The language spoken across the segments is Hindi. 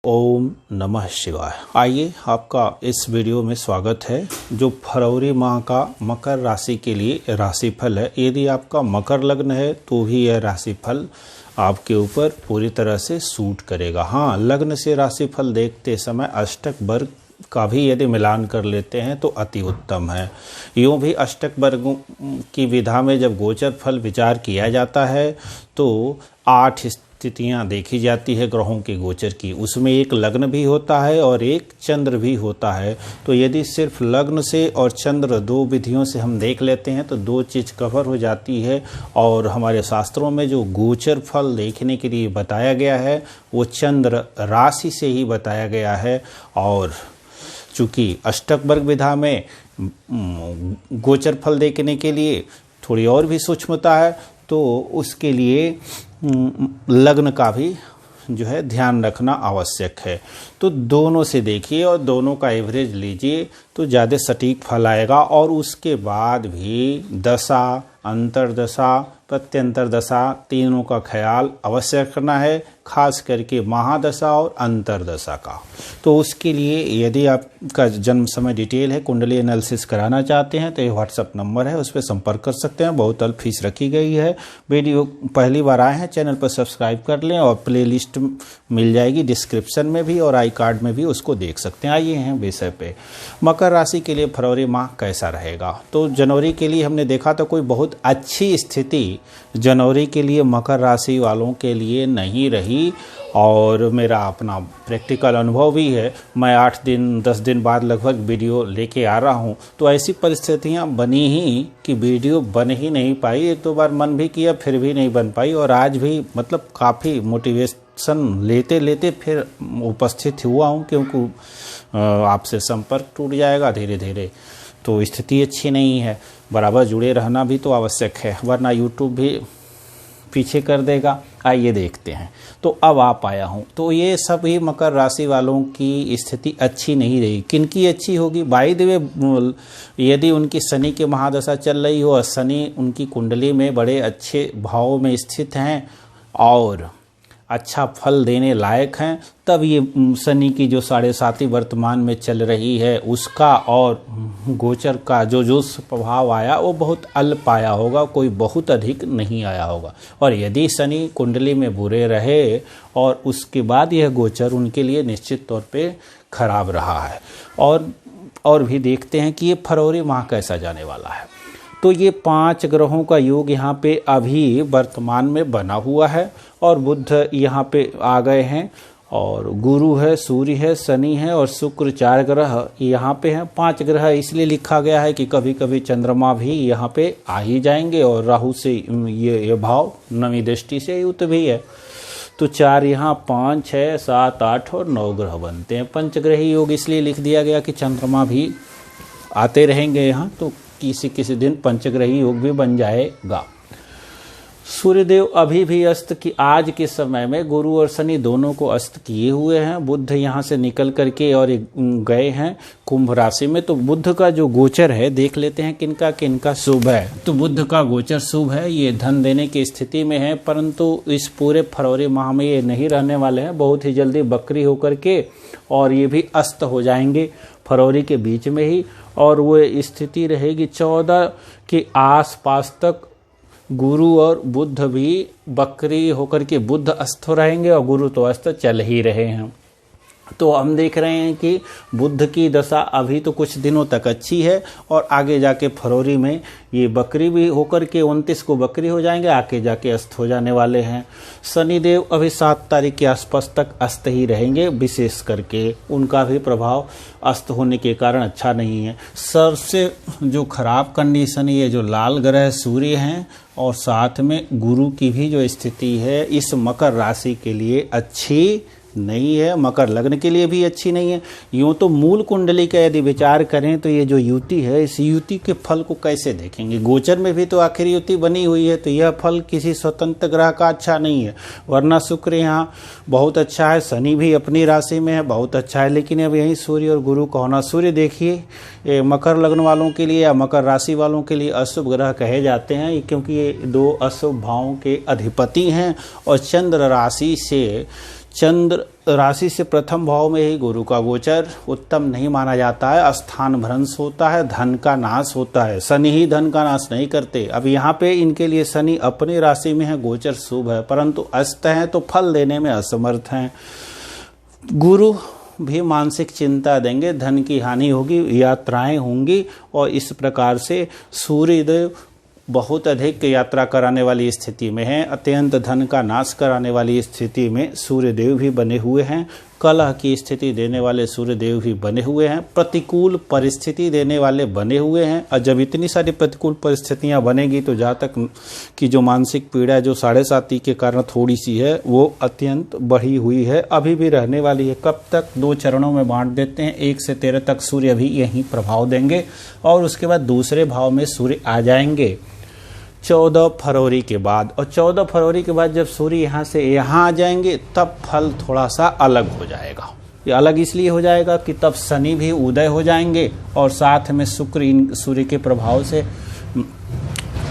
ओम नमः शिवाय। आइए, आपका इस वीडियो में स्वागत है। जो फरवरी माह का मकर राशि के लिए राशिफल है, यदि आपका मकर लग्न है तो भी यह राशिफल आपके ऊपर पूरी तरह से सूट करेगा। हाँ, लग्न से राशिफल देखते समय अष्टक वर्ग का भी यदि मिलान कर लेते हैं तो अति उत्तम है। यूँ भी अष्टक वर्गों की विधा में जब गोचर फल विचार किया जाता है तो 8 स्थितियाँ देखी जाती है ग्रहों के गोचर की। उसमें एक लग्न भी होता है और एक चंद्र भी होता है। तो यदि सिर्फ लग्न से और चंद्र दो विधियों से हम देख लेते हैं तो दो चीज़ कवर हो जाती है। और हमारे शास्त्रों में जो गोचर फल देखने के लिए बताया गया है वो चंद्र राशि से ही बताया गया है। और चूँकि अष्टक वर्ग विधा में गोचर फल देखने के लिए थोड़ी और भी सूक्ष्मता है, तो उसके लिए लग्न का भी जो है ध्यान रखना आवश्यक है। तो दोनों से देखिए और दोनों का एवरेज लीजिए तो ज़्यादा सटीक फल आएगा। और उसके बाद भी दशा, अंतरदशा, प्रत्यंतर दशा तीनों का ख्याल अवश्य करना है, खास करके महादशा और अंतरदशा का। तो उसके लिए यदि आपका जन्म समय डिटेल है, कुंडली एनालिसिस कराना चाहते हैं तो ये व्हाट्सअप नंबर है, उस पर संपर्क कर सकते हैं। बहुत अल्प फीस रखी गई है। वीडियो पहली बार आए हैं, चैनल पर सब्सक्राइब कर लें और प्लेलिस्ट मिल जाएगी डिस्क्रिप्शन में भी और आई कार्ड में भी, उसको देख सकते हैं। आइए हैं विषय पे। मकर राशि के लिए फरवरी माह कैसा रहेगा। तो जनवरी के लिए हमने देखा तो कोई बहुत अच्छी स्थिति जनवरी के लिए मकर राशि वालों के लिए नहीं रही। और मेरा अपना प्रैक्टिकल अनुभव भी है। मैं 8-10 दिन बाद लगभग वीडियो लेके आ रहा हूँ, तो ऐसी परिस्थितियाँ बनी ही कि वीडियो बन ही नहीं पाई। एक दो बार मन भी किया फिर भी नहीं बन पाई। और आज भी मतलब काफ़ी मोटिवेशन लेते लेते फिर उपस्थित हुआ हूँ, क्योंकि आपसे संपर्क टूट जाएगा धीरे धीरे, तो स्थिति अच्छी नहीं है। बराबर जुड़े रहना भी तो आवश्यक है, वरना यूट्यूब भी पीछे कर देगा। आइए देखते हैं। तो अब आप आया हूँ, तो ये सभी मकर राशि वालों की स्थिति अच्छी नहीं रही। किनकी अच्छी होगी? बाय द वे, यदि उनकी शनि की महादशा चल रही हो और शनि उनकी कुंडली में बड़े अच्छे भाव में स्थित हैं और अच्छा फल देने लायक हैं, तब ये शनि की जो 7.5 वर्तमान में चल रही है उसका और गोचर का जो प्रभाव आया वो बहुत अल्प आया होगा, कोई बहुत अधिक नहीं आया होगा। और यदि शनि कुंडली में बुरे रहे और उसके बाद यह गोचर उनके लिए निश्चित तौर पे खराब रहा है। और भी देखते हैं कि ये फरवरी माह कैसा जाने वाला है। तो ये 5 ग्रहों का योग यहाँ पे अभी वर्तमान में बना हुआ है और बुध यहाँ पे आ गए हैं और गुरु है, सूर्य है, शनि है और शुक्र, 4 ग्रह यहाँ पे हैं। 5 ग्रह इसलिए लिखा गया है कि कभी कभी चंद्रमा भी यहाँ पे आ ही जाएंगे और राहु से ये भाव नवी दृष्टि से युक्त भी है। तो 4 यहाँ, 5, 6, 7, 8 और 9 ग्रह बनते हैं। पंचग्रही योग इसलिए लिख दिया गया कि चंद्रमा भी आते रहेंगे यहाँ, तो किसी दिन पंचग्रही योग भी बन जाएगा। सूर्यदेव अभी भी अस्त की आज के समय में गुरु और शनि दोनों को अस्त किए हुए हैं। बुध यहाँ से निकल करके और गए हैं कुंभ राशि में। तो बुध का जो गोचर है देख लेते हैं किनका किनका शुभ है। तो बुध का गोचर शुभ है, ये धन देने की स्थिति में है, परंतु इस पूरे फरवरी माह में ये नहीं रहने वाले हैं। बहुत ही जल्दी बकरी होकर के और ये भी अस्त हो जाएंगे फरवरी के बीच में ही। और वो स्थिति रहेगी 14 के आसपास तक। गुरु और बुध भी बकरी होकर के बुध अस्त हो रहेंगे और गुरु तो अस्त चल ही रहे हैं। तो हम देख रहे हैं कि बुध की दशा अभी तो कुछ दिनों तक अच्छी है और आगे जाके फरवरी में ये बकरी भी होकर के 29 को बकरी हो जाएंगे, आगे जाके अस्त हो जाने वाले हैं। शनिदेव अभी 7 तारीख के आसपास तक अस्त ही रहेंगे, विशेष करके उनका भी प्रभाव अस्त होने के कारण अच्छा नहीं है। सबसे जो खराब कंडीशन ये जो लाल ग्रह सूर्य हैं और साथ में गुरु की भी जो स्थिति है इस मकर राशि के लिए अच्छी नहीं है, मकर लग्न के लिए भी अच्छी नहीं है। यूँ तो मूल कुंडली का यदि विचार करें तो ये जो युति है, इस युति के फल को कैसे देखेंगे? गोचर में भी तो आखिर युति बनी हुई है, तो यह फल किसी स्वतंत्र ग्रह का अच्छा नहीं है। वरना शुक्र यहाँ बहुत अच्छा है, शनि भी अपनी राशि में है, बहुत अच्छा है। लेकिन अब यही सूर्य और गुरु का होना, सूर्य देखिए मकर लग्न वालों के लिए या मकर राशि वालों के लिए अशुभ ग्रह कहे जाते हैं, क्योंकि ये 2 अशुभ भावों के अधिपति हैं। और चंद्र राशि से चंद्र राशि से प्रथम भाव में ही गुरु का गोचर उत्तम नहीं माना जाता है, स्थान भ्रंश होता है, धन का नाश होता है। शनि ही धन का नाश नहीं करते। अब यहाँ पे इनके लिए शनि अपनी राशि में है, गोचर शुभ है, परंतु अस्त है तो फल देने में असमर्थ हैं। गुरु भी मानसिक चिंता देंगे, धन की हानि होगी, यात्राएं होंगी, और इस प्रकार से सूर्यदेव बहुत अधिक यात्रा कराने वाली स्थिति में है। अत्यंत धन का नाश कराने वाली स्थिति में सूर्यदेव भी बने हुए हैं। कलह की स्थिति देने वाले सूर्यदेव भी बने हुए हैं। प्रतिकूल परिस्थिति देने वाले बने हुए हैं। और जब इतनी सारी प्रतिकूल परिस्थितियां बनेगी तो जातक की जो मानसिक पीड़ा जो 7.5 के कारण थोड़ी सी है वो अत्यंत बढ़ी हुई है, अभी भी रहने वाली है। कब तक? 2 चरणों में बांट देते हैं। 1 से 13 तक सूर्य भी यही प्रभाव देंगे और उसके बाद दूसरे भाव में सूर्य आ जाएंगे 14 फरवरी के बाद। और 14 फरवरी के बाद जब सूर्य यहाँ से यहाँ आ जाएंगे तब फल थोड़ा सा अलग हो जाएगा। ये अलग इसलिए हो जाएगा कि तब शनि भी उदय हो जाएंगे और साथ में शुक्र इन सूर्य के प्रभाव से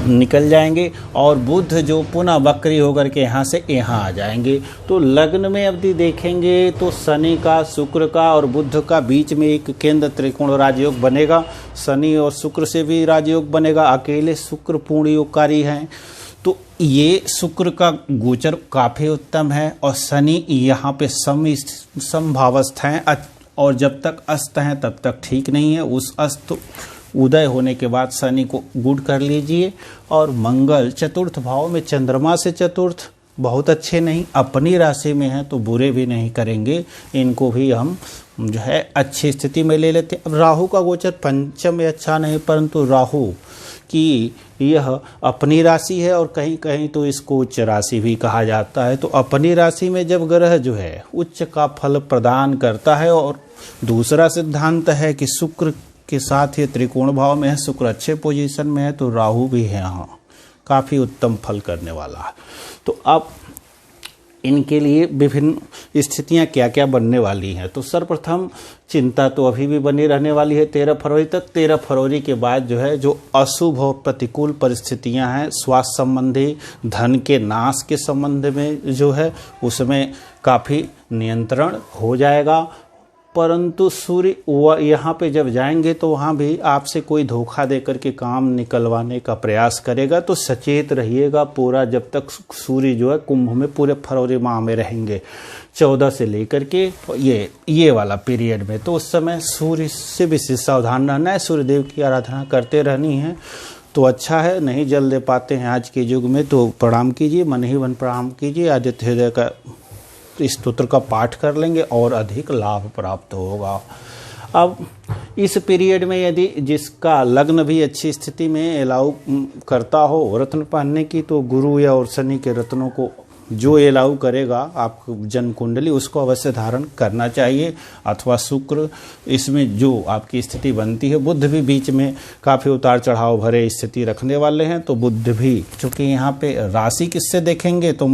निकल जाएंगे और बुध जो पुनः वक्री होकर के यहाँ से यहाँ आ जाएंगे। तो लग्न में अवधि देखेंगे तो शनि का, शुक्र का और बुध का बीच में एक केंद्र त्रिकोण राजयोग बनेगा। शनि और शुक्र से भी राजयोग बनेगा। अकेले शुक्र पूर्ण योगकारी हैं, तो ये शुक्र का गोचर काफ़ी उत्तम है और शनि यहाँ पे समभावस्था है और जब तक अस्त हैं तब तक ठीक नहीं है। उस अस्त उदय होने के बाद शनि को गुड कर लीजिए। और मंगल चतुर्थ भाव में, चंद्रमा से चतुर्थ बहुत अच्छे नहीं, अपनी राशि में है तो बुरे भी नहीं करेंगे। इनको भी हम जो है अच्छी स्थिति में ले लेते हैं। अब राहु का गोचर पंचम में अच्छा नहीं, परंतु राहु की यह अपनी राशि है और कहीं कहीं तो इसको उच्च राशि भी कहा जाता है। तो अपनी राशि में जब ग्रह जो है उच्च का फल प्रदान करता है। और दूसरा सिद्धांत है कि शुक्र के साथ ये त्रिकोण भाव में है, शुक्र अच्छे पोजीशन में है, तो राहु भी है यहाँ काफ़ी उत्तम फल करने वाला है। तो अब इनके लिए विभिन्न स्थितियां क्या क्या बनने वाली हैं। तो सर्वप्रथम चिंता तो अभी भी बनी रहने वाली है 13 फरवरी तक। 13 फरवरी के बाद जो है जो अशुभ और प्रतिकूल परिस्थितियां हैं, स्वास्थ्य संबंधी, धन के नाश के संबंध में जो है उसमें काफ़ी नियंत्रण हो जाएगा। परंतु सूर्य यहाँ पे जब जाएंगे तो वहाँ भी आपसे कोई धोखा देकर के काम निकलवाने का प्रयास करेगा, तो सचेत रहिएगा पूरा। जब तक सूर्य जो है कुंभ में पूरे फरवरी माह में रहेंगे 14 से लेकर के ये वाला पीरियड में, तो उस समय सूर्य से विशेष सावधान रहना है। सूर्यदेव की आराधना करते रहनी है तो अच्छा है। नहीं जल दे पाते हैं आज के युग में तो प्रणाम कीजिए, मन ही मन प्रणाम कीजिए। आदित्य हृदय का स्तोत्र का पाठ कर लेंगे और अधिक लाभ प्राप्त होगा। अब इस पीरियड में यदि जिसका लग्न भी अच्छी स्थिति में अलाउ करता हो रत्न पहनने की, तो गुरु या और शनि के रत्नों को जो अलाउ करेगा आप जन्म कुंडली उसको अवश्य धारण करना चाहिए। अथवा शुक्र, इसमें जो आपकी स्थिति बनती है, बुध भी बीच में काफ़ी उतार चढ़ाव भरे स्थिति रखने वाले हैं, तो बुध भी, चूँकि यहाँ पे राशि किससे देखेंगे तो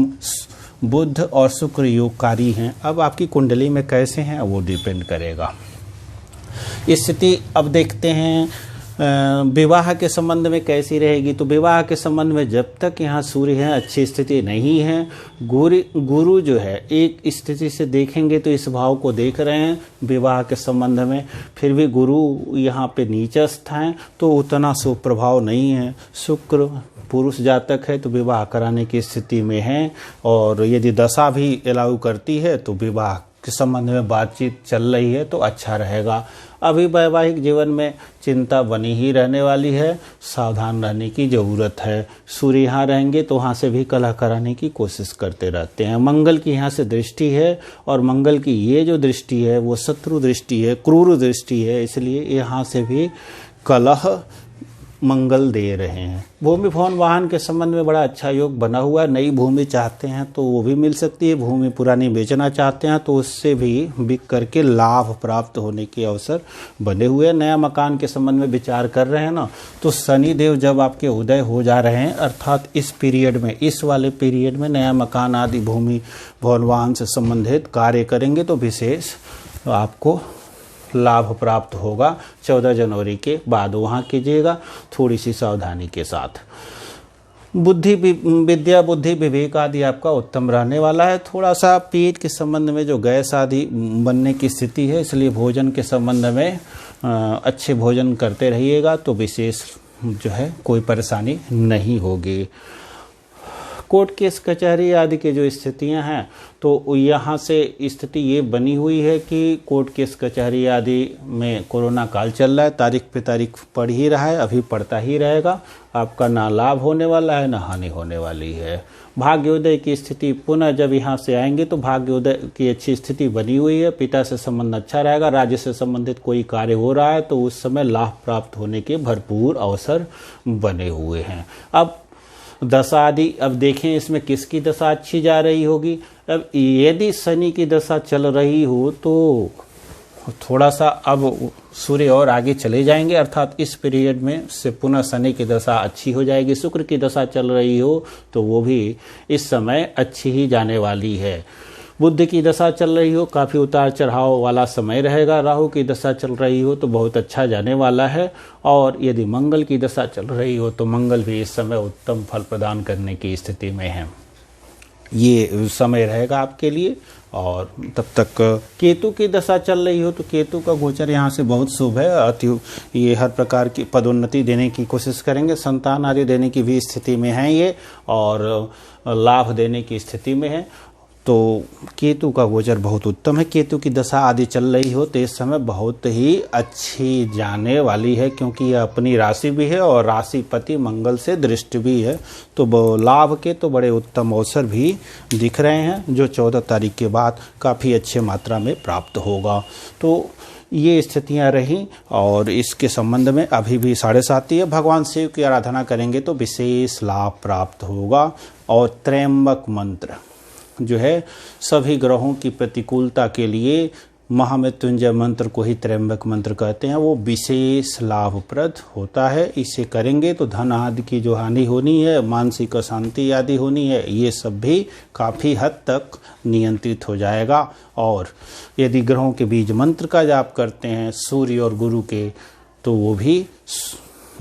बुध और शुक्र योगकारी हैं। अब आपकी कुंडली में कैसे हैं वो डिपेंड करेगा। स्थिति अब देखते हैं विवाह के संबंध में कैसी रहेगी। तो विवाह के संबंध में जब तक यहाँ सूर्य है अच्छी स्थिति नहीं है। गुरु जो है एक स्थिति से देखेंगे तो इस भाव को देख रहे हैं विवाह के संबंध में, फिर भी गुरु यहाँ पे नीचस्थ हैं तो उतना शुभ प्रभाव नहीं है। शुक्र पुरुष जातक है तो विवाह कराने की स्थिति में है, और यदि दशा भी अलाउ करती है तो विवाह के संबंध में बातचीत चल रही है तो अच्छा रहेगा। अभी वैवाहिक जीवन में चिंता बनी ही रहने वाली है, सावधान रहने की ज़रूरत है। सूर्य यहाँ रहेंगे तो वहाँ से भी कलह कराने की कोशिश करते रहते हैं। मंगल की यहाँ से दृष्टि है और मंगल की ये जो दृष्टि है वो शत्रु दृष्टि है, क्रूर दृष्टि है, इसलिए यहाँ से भी कलह मंगल दे रहे हैं। भूमि भवन वाहन के संबंध में बड़ा अच्छा योग बना हुआ है। नई भूमि चाहते हैं तो वो भी मिल सकती है, भूमि पुरानी बेचना चाहते हैं तो उससे भी बिक करके लाभ प्राप्त होने के अवसर बने हुए हैं। नया मकान के संबंध में विचार कर रहे हैं ना, तो शनि देव जब आपके उदय हो जा रहे हैं, अर्थात इस पीरियड में, इस वाले पीरियड में नया मकान आदि भूमि भवन वाहन से संबंधित कार्य करेंगे तो विशेष आपको लाभ प्राप्त होगा। 14 जनवरी के बाद वहाँ कीजिएगा थोड़ी सी सावधानी के साथ। विद्या बुद्धि विवेक आदि आपका उत्तम रहने वाला है। थोड़ा सा पेट के संबंध में जो गैस आदि बनने की स्थिति है, इसलिए भोजन के संबंध में अच्छे भोजन करते रहिएगा तो विशेष जो है कोई परेशानी नहीं होगी। कोर्ट केस कचहरी आदि के जो स्थितियां हैं तो यहाँ से स्थिति ये बनी हुई है कि कोर्ट केस कचहरी आदि में कोरोना काल चल रहा है, तारीख पे तारीख पड़ ही रहा है, अभी पड़ता ही रहेगा। आपका ना लाभ होने वाला है ना हानि होने वाली है। भाग्योदय की स्थिति पुनः जब यहाँ से आएंगे तो भाग्योदय की अच्छी स्थिति बनी हुई है, पिता से संबंध अच्छा रहेगा, राज्य से संबंधित कोई कार्य हो रहा है तो उस समय लाभ प्राप्त होने के भरपूर अवसर बने हुए हैं। अब दशा आदि अब देखें इसमें किसकी दशा अच्छी जा रही होगी। अब यदि शनि की दशा चल रही हो तो थोड़ा सा अब सूर्य और आगे चले जाएंगे, अर्थात इस पीरियड में से पुनः शनि की दशा अच्छी हो जाएगी। शुक्र की दशा चल रही हो तो वो भी इस समय अच्छी ही जाने वाली है। बुध की दशा चल रही हो, काफ़ी उतार चढ़ाव वाला समय रहेगा। राहु की दशा चल रही हो तो बहुत अच्छा जाने वाला है। और यदि मंगल की दशा चल रही हो तो मंगल भी इस समय उत्तम फल प्रदान करने की स्थिति में है। ये समय रहेगा आपके लिए। और तब तक केतु की दशा चल रही हो तो केतु का गोचर यहाँ से बहुत शुभ है। अति ये हर प्रकार की पदोन्नति देने की कोशिश करेंगे, संतान आदि देने की भी स्थिति में है ये, और लाभ देने की स्थिति में है। तो केतु का गोचर बहुत उत्तम है। केतु की दशा आदि चल रही हो तो इस समय बहुत ही अच्छी जाने वाली है, क्योंकि यह अपनी राशि भी है और राशिपति मंगल से दृष्टि भी है। तो लाभ के तो बड़े उत्तम अवसर भी दिख रहे हैं, जो 14 तारीख के बाद काफ़ी अच्छे मात्रा में प्राप्त होगा। तो ये स्थितियां रहीं और इसके संबंध में अभी भी 7:30 है। भगवान शिव की आराधना करेंगे तो विशेष लाभ प्राप्त होगा। और त्र्यंबक मंत्र जो है सभी ग्रहों की प्रतिकूलता के लिए, महामृत्युंजय मंत्र को ही त्र्यंबक मंत्र कहते हैं, वो विशेष लाभप्रद होता है। इसे करेंगे तो धन आदि की जो हानि होनी है, मानसिक अशांति आदि होनी है, ये सब भी काफ़ी हद तक नियंत्रित हो जाएगा। और यदि ग्रहों के बीज मंत्र का जाप करते हैं सूर्य और गुरु के, तो वो भी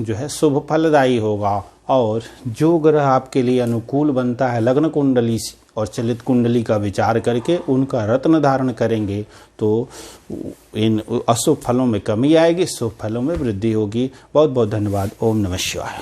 जो है शुभ फलदायी होगा। और जो ग्रह आपके लिए अनुकूल बनता है, लग्न कुंडली और चलित कुंडली का विचार करके उनका रत्न धारण करेंगे तो इन अशुभ फलों में कमी आएगी, शुभ फलों में वृद्धि होगी। बहुत बहुत धन्यवाद। ओम नमः शिवाय।